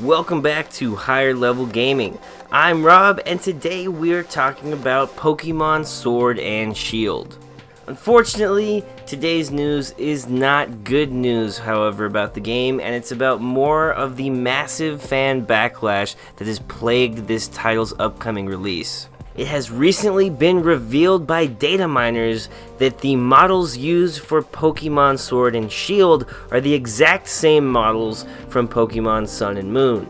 Welcome back to Higher Level Gaming. I'm Rob, and today we're talking about Pokemon Sword and Shield. Unfortunately, today's news is not good news, however, about the game, and it's about more of the massive fan backlash that has plagued this title's upcoming release. It has recently been revealed by data miners that the models used for Pokemon Sword and Shield are the exact same models from Pokemon Sun and Moon.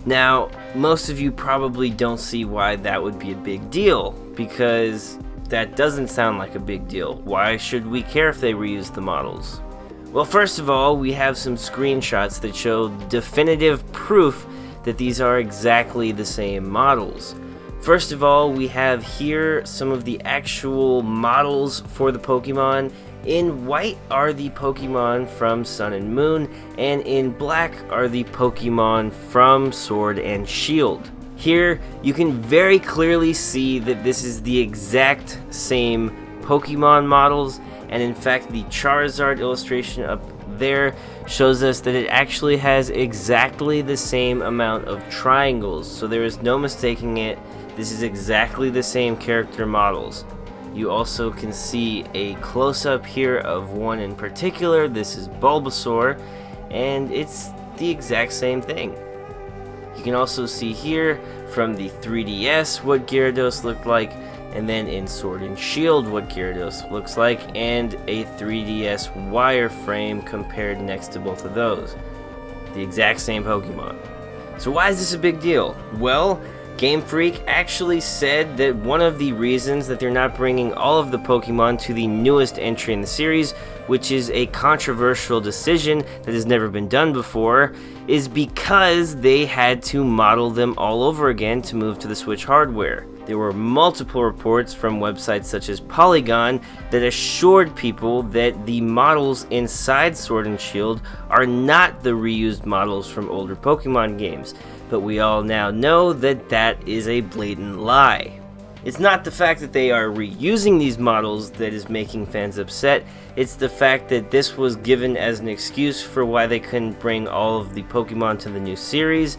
Now, most of you probably don't see why that would be a big deal, because that doesn't sound like a big deal. Why should we care if they reuse the models? Well, first of all, we have some screenshots that show definitive proof that these are exactly the same models. First of all, we have here some of the actual models for the Pokemon. In white are the Pokemon from Sun and Moon, and in black are the Pokemon from Sword and Shield. Here, you can very clearly see that this is the exact same Pokemon models, and in fact, the Charizard illustration up there shows us that it actually has exactly the same amount of triangles, so there is no mistaking it. This is exactly the same character models. You also can see a close-up here of one in particular. This is Bulbasaur, and it's the exact same thing. You can also see here from the 3DS what Gyarados looked like, and then in Sword and Shield what Gyarados looks like, and a 3DS wireframe compared next to both of those. The exact same Pokemon. So why is this a big deal? Well, Game Freak actually said that one of the reasons that they're not bringing all of the Pokemon to the newest entry in the series, which is a controversial decision that has never been done before, is because they had to model them all over again to move to the Switch hardware. There were multiple reports from websites such as Polygon that assured people that the models inside Sword and Shield are not the reused models from older Pokemon games, but we all now know that that is a blatant lie. It's not the fact that they are reusing these models that is making fans upset, it's the fact that this was given as an excuse for why they couldn't bring all of the Pokemon to the new series,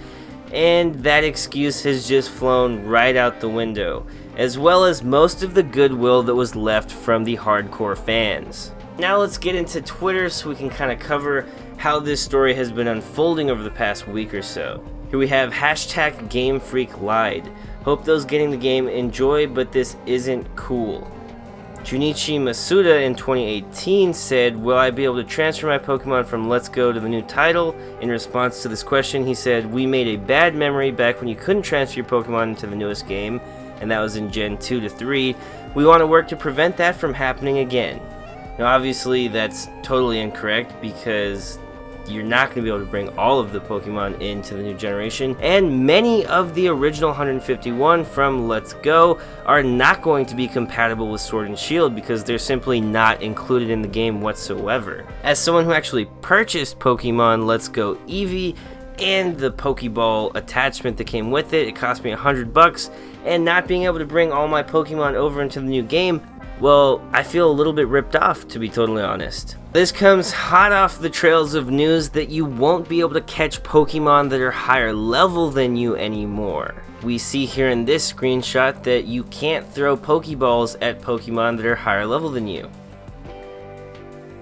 and that excuse has just flown right out the window, as well as most of the goodwill that was left from the hardcore fans. Now let's get into Twitter so we can kind of cover how this story has been unfolding over the past week or so. Here we have hashtag Game Freak lied. Hope those getting the game enjoy, but this isn't cool. Junichi Masuda in 2018 said, "Will I be able to transfer my Pokemon from Let's Go to the new title?" In response to this question, he said, "We made a bad memory back when you couldn't transfer your Pokemon into the newest game, and that was in Gen 2 to 3. We want to work to prevent that from happening again." Now obviously that's totally incorrect, because you're not going to be able to bring all of the Pokemon into the new generation, and many of the original 151 from Let's Go are not going to be compatible with Sword and Shield because they're simply not included in the game whatsoever. As someone who actually purchased Pokemon Let's Go Eevee and the Pokeball attachment that came with it, it cost me $100, and not being able to bring all my Pokemon over into the new game, well, I feel a little bit ripped off, to be totally honest. This comes hot off the trails of news that you won't be able to catch Pokemon that are higher level than you anymore. We see here in this screenshot that you can't throw Pokeballs at Pokemon that are higher level than you.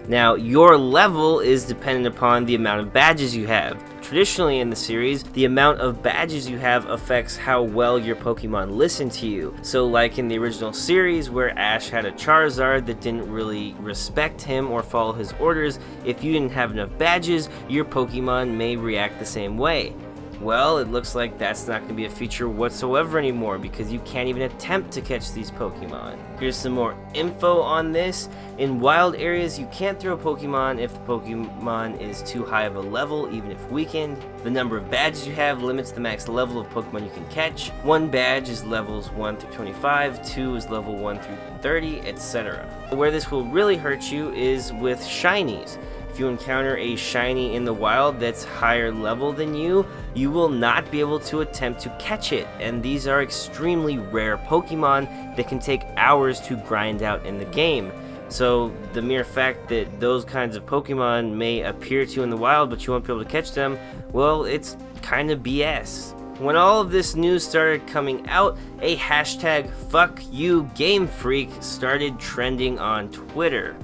Now, your level is dependent upon the amount of badges you have. Traditionally in the series, the amount of badges you have affects how well your Pokemon listen to you. So like in the original series where Ash had a Charizard that didn't really respect him or follow his orders, if you didn't have enough badges, your Pokemon may react the same way. Well, it looks like that's not going to be a feature whatsoever anymore because you can't even attempt to catch these Pokemon. Here's some more info on this. In wild areas, you can't throw Pokemon if the Pokemon is too high of a level, even if weakened. The number of badges you have limits the max level of Pokemon you can catch. One badge is levels 1 through 25, 2 is level 1 through 30, etc. Where this will really hurt you is with shinies. If you encounter a shiny in the wild that's higher level than you, you will not be able to attempt to catch it, and these are extremely rare Pokemon that can take hours to grind out in the game. So the mere fact that those kinds of Pokemon may appear to you in the wild but you won't be able to catch them, well, it's kind of BS. When all of this news started coming out, a hashtag #FuckYouGameFreak started trending on Twitter.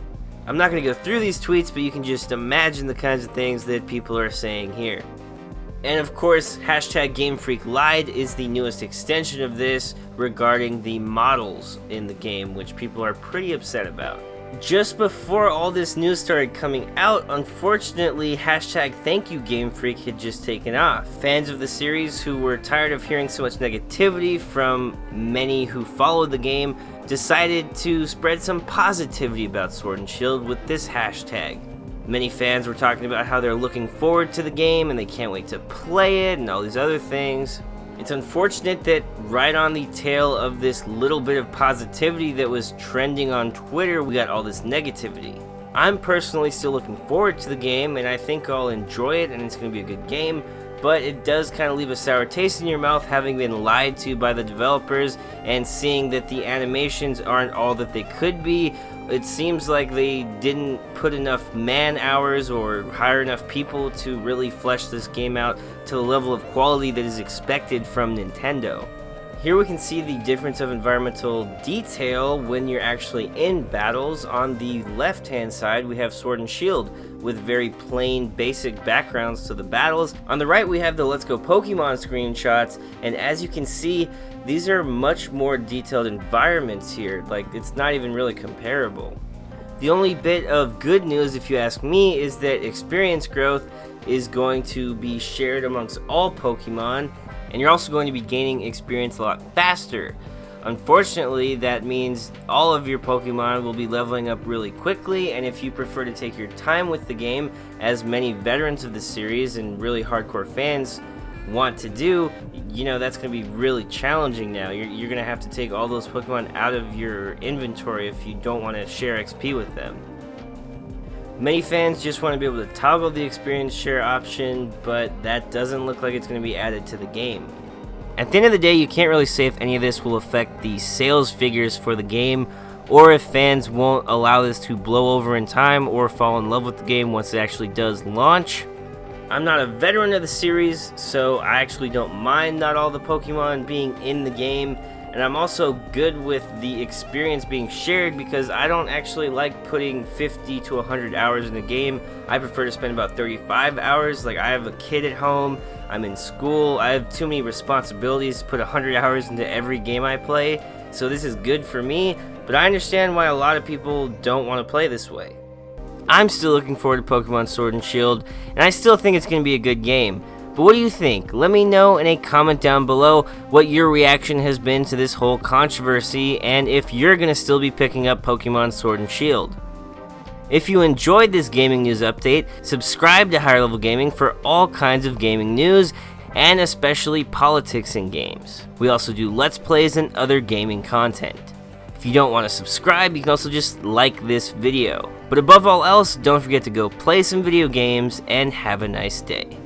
I'm not going to go through these tweets, but you can just imagine the kinds of things that people are saying here. And of course, hashtag GameFreakLied is the newest extension of this regarding the models in the game, which people are pretty upset about. Just before all this news started coming out, unfortunately, hashtag ThankYouGameFreak had just taken off. Fans of the series who were tired of hearing so much negativity from many who followed the game decided to spread some positivity about Sword and Shield with this hashtag. Many fans were talking about how they're looking forward to the game and they can't wait to play it and all these other things. It's unfortunate that right on the tail of this little bit of positivity that was trending on Twitter, we got all this negativity. I'm personally still looking forward to the game, and I think I'll enjoy it and it's going to be a good game, but it does kind of leave a sour taste in your mouth having been lied to by the developers and seeing that the animations aren't all that they could be. It seems like they didn't put enough man hours or hire enough people to really flesh this game out to the level of quality that is expected from Nintendo. Here we can see the difference of environmental detail when you're actually in battles. On the left hand side we have Sword and Shield with very plain basic backgrounds to the battles. On the right we have the Let's Go Pokemon screenshots, and as you can see, these are much more detailed environments here. Like, it's not even really comparable. The only bit of good news, if you ask me, is that experience growth is going to be shared amongst all Pokemon, and you're also going to be gaining experience a lot faster. Unfortunately, that means all of your Pokemon will be leveling up really quickly, and if you prefer to take your time with the game, as many veterans of the series and really hardcore fans want to do, you know, that's going to be really challenging now. You're going to have to take all those Pokemon out of your inventory if you don't want to share XP with them. Many fans just want to be able to toggle the experience share option, but that doesn't look like it's going to be added to the game. At the end of the day, you can't really say if any of this will affect the sales figures for the game, or if fans won't allow this to blow over in time or fall in love with the game once it actually does launch. I'm not a veteran of the series, so I actually don't mind not all the Pokemon being in the game, and I'm also good with the experience being shared because I don't actually like putting 50 to 100 hours in a game. I prefer to spend about 35 hours. Like, I have a kid at home, I'm in school, I have too many responsibilities to put 100 hours into every game I play, so this is good for me, but I understand why a lot of people don't want to play this way. I'm still looking forward to Pokemon Sword and Shield, and I still think it's going to be a good game. But what do you think? Let me know in a comment down below what your reaction has been to this whole controversy, and if you're going to still be picking up Pokemon Sword and Shield. If you enjoyed this gaming news update, subscribe to Higher Level Gaming for all kinds of gaming news, and especially politics in games. We also do Let's Plays and other gaming content. If you don't want to subscribe, you can also just like this video. But above all else, don't forget to go play some video games and have a nice day.